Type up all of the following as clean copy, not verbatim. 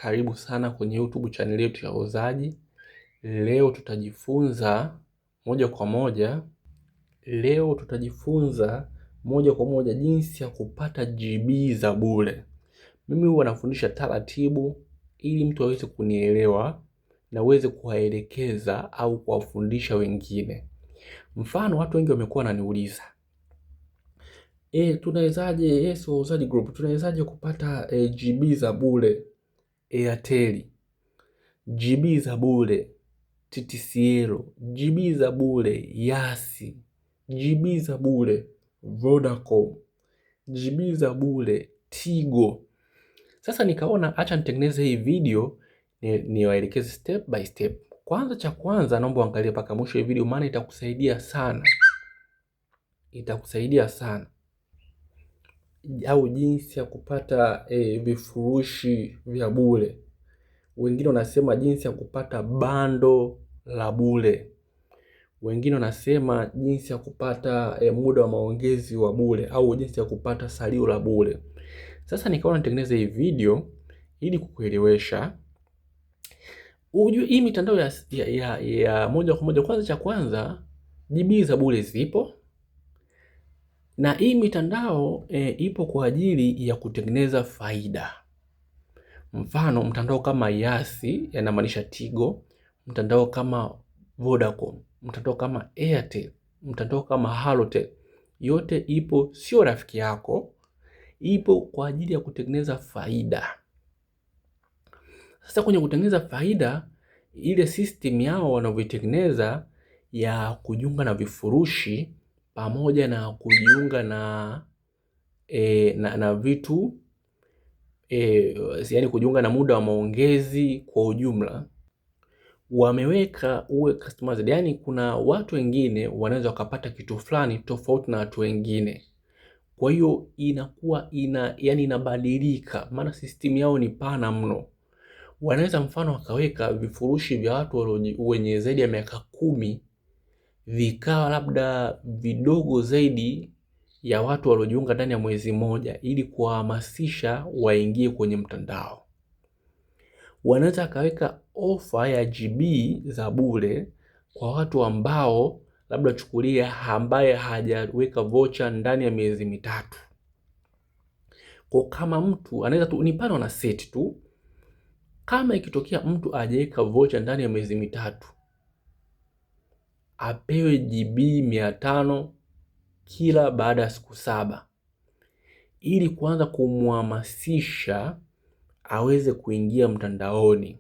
Karibu sana kwenye YouTube channel yetu ya Wauzaji. Leo tutajifunza moja kwa moja jinsi ya kupata GB za bure. Mimi huwa nafundisha taratibu ili mtu aweze kunielewa na uweze kuwaelekeza au kuwafundisha wengine. Mfano, watu wengi wamekuwa wananiuliza, tunawezaje, Wauzaji Group, tunawezaje kupata GB za bure Airtel, GB za bure TTCL, GB za bure Yasi, GB za bure Vodacom, GB za bure Tigo. Sasa nikaona acha nitengeneze hii video niwaelekeze step by step. Cha kwanza naomba uangalie mpaka mwisho hii video, maana itakusaidia sana. Au jinsi ya kupata vifurushi vya bure. Wengine wanasema jinsi ya kupata bando la bure. Wengine wanasema jinsi ya kupata muda wa maongezi wa bure au jinsi ya kupata salio la bure. Sasa nikaona nitengeneze hii video ili kukuelewesha. Ujue hii mitandao ya moja kwa moja, cha kwanza GB za bure zipo. Na hii mitandao ipo kwa ajili ya kutengeneza faida. Mfano, mtandao kama Yasi, yanamaanisha Tigo, mtandao kama Vodacom, mtandao kama Airtel, mtandao kama Halotel, yote ipo, sio rafiki yako, ipo kwa ajili ya kutengeneza faida. Sasa kwenye kutengeneza faida, ile system yao wanavyotengeneza ya kujiunga na vifurushi pamoja na kujiunga na vitu yani kujiunga na muda wa maongezi kwa ujumla, wameweka uwe customized. Yani kuna watu wengine wanaweza wakapata kitu fulani tofauti na watu wengine, kwa hiyo inakuwa inabadilika, maana system yao ni pana mno. Wanaweza mfano wakaweka vifurushi vya watu wenye zaidi ya miaka 10 vikawa labda vidogo zaidi ya watu waliojiunga ndani ya mwezi mmoja, ili kuwahamasisha waingie kwenye mtandao. Wanaweza akaweka ofa ya GB za bure kwa watu ambao labda chukulia ambaye hajaweka voucher ndani ya miezi 3. Kwa kama mtu anaweza tu, ni pano na set tu, kama ikitokea mtu hajaweka voucher ndani ya miezi 3, apewe GB 500 kila baada ya siku 7, ili kuanza kumhamasisha aweze kuingia mtandaoni.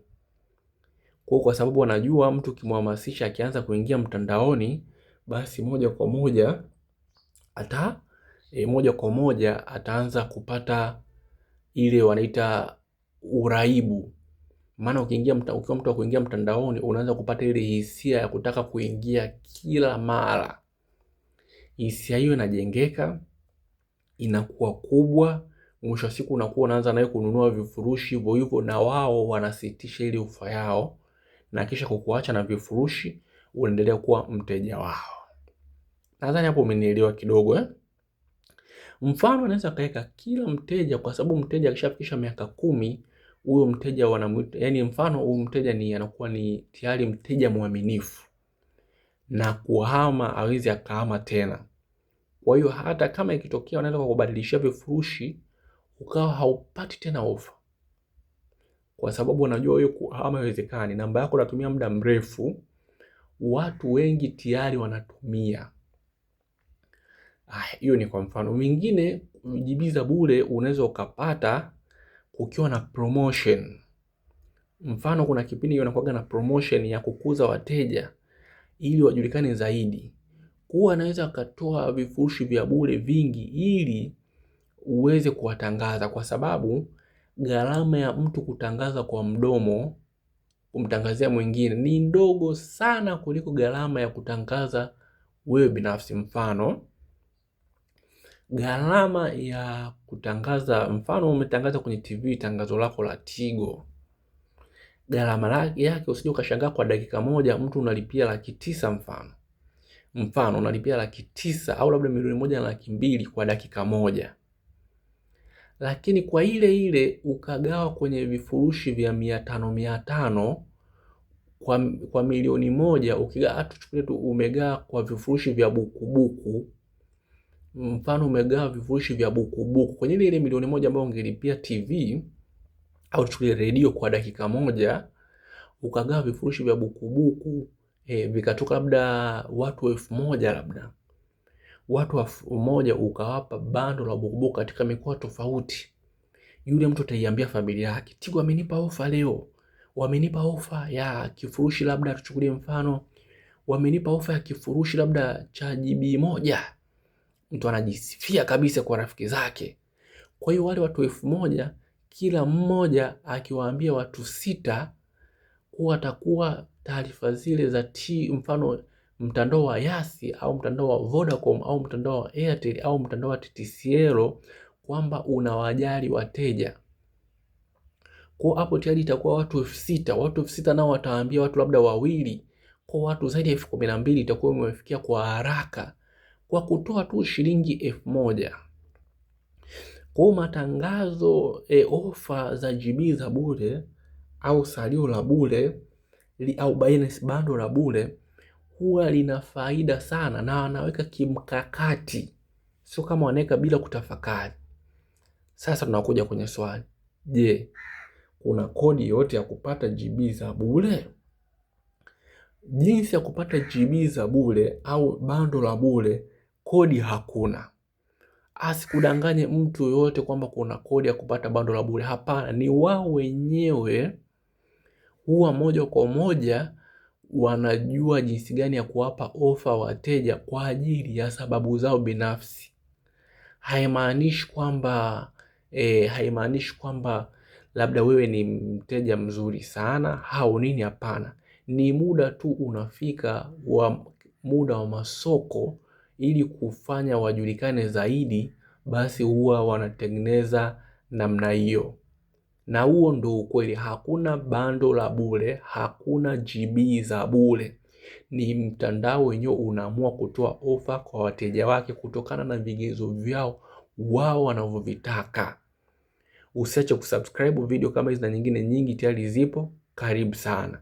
Kwa sababu wanajua mtu kimhamasisha akianza kuingia mtandaoni, basi moja kwa moja ataanza kupata ile wanaita uraibu. Maana ukiwa mtu wa kuingia mtandaoni, unaanza kupata ile hisia ya kutaka kuingia kila mara. Hisia hiyo inajengeka, inakuwa kubwa, mwisho wa siku unakuwa unaanza nawe kununua vifurushi hivyo, na wao wanasitisha ile ofa yao, na kisha kukuacha na vifurushi, unaendelea kuwa mteja wao. Nadhani hapo umenielewa kidogo Mfano, anaweza kaweka kila mteja, kwa sababu mteja akishafikisha miaka 10, huyo mteja wanamuita, yani mfano huyo mteja anakuwa ni tayari mteja mwaminifu, na kuhama hawezi akahama tena. Kwa hiyo hata kama ikitokea wanaweza kukubadilishia vifurushi, ukawa haupati tena ofa, kwa sababu wanajua hiyo kuhama haiwezekani. Namba yako unatumia muda mrefu, watu wengi tayari wanatumia. Hiyo ni kwa mfano. Mwingine, GB za bure unaweza ukapata ukiwa na promotion. Mfano, kuna kipindi wanakuwa na promotion ya kukuza wateja ili wajulikane zaidi. Huwa anaweza akatoa vifurushi vya bure vingi ili uweze kuwatangaza, kwa sababu gharama ya mtu kutangaza kwa mdomo, kumtangazia mwingine, ni ndogo sana kuliko gharama ya kutangaza wewe binafsi. Mfano, gharama ya kutangaza, mfano umetangaza kwenye TV tangazo lako la Tigo, gharama yake usije ukashangaa kwa dakika moja mtu unalipia 900,000 mfano unalipia 900,000 au labda 1,200,000 kwa dakika moja. lakini kwa ile ile ukagawa kwenye vifurushi vya 500 kwa milioni moja, ukigawa tuchukulie tu umegawa kwa vifurushi vya bukubuku, mfano umegawa vifurushi vya bukubuku kwenye ile milioni moja ambayo ungelipia TV au tuchukulie redio kwa dakika moja, ukagawa vifurushi vya bukubuku vikatoka labda watu 1000, labda watu 1000 ukawapa bando la bukubuku katika mikoa tofauti, yule mtu ataiambia familia yake, Tigo amenipa ofa leo, wamenipa ofa ya kifurushi labda tuchukulie mfano wamenipa ofa ya kifurushi labda cha GB moja. Mtu anajisifia kabisa kwa rafiki zake. Kwa hiyo wale watu 1000 kila mmoja akiwaambia watu 6 kuwa atakuwa taarifa zile za mfano mtandao wa Yasi au mtandao wa Vodacom au mtandao wa Airtel au mtandao wa TTCL kwamba unawajali wateja. Kwa hapo tayari itakuwa watu 6000. Watu 6000 nao wataambia watu labda 2, kwa watu zaidi ya 12000 itakuwa imefikia kwa haraka kwa kutoa tu shilingi 1000. Kwa matangazo ofa za GB za bure au salio la bure au balance bando la bure huwa lina faida sana, na wanaweka kimkakati, sio kama wanaweka bila kutafakari. Sasa tunakuja kwenye swali, je, kuna kodi yote ya kupata GB za bure? Jinsi ya kupata GB za bure au bando la bure, kodi hakuna. Asikudanganye mtu yoyote kwamba kuna kodi ya kupata bando la bure. Hapana, ni wao wenyewe huwa moja kwa moja wanajua jinsi gani ya kuwapa ofa wateja kwa ajili ya sababu zao binafsi. Haimaanishi kwamba labda wewe ni mteja mzuri sana au nini, hapana. Ni muda tu unafika wa muda wa masoko ili kufanya wajulikane zaidi, basi huwa wanatengeneza namna hiyo. Na huo ndo ukweli, hakuna bando la bure, hakuna GB za bure. Ni mtandao wenyewe unaamua kutoa ofa kwa wateja wake kutokana na vigezo vyao wao wanavyovitaka. Usiache kusubscribe, video kama hizi na nyingine nyingi tayari zipo. Karibu sana.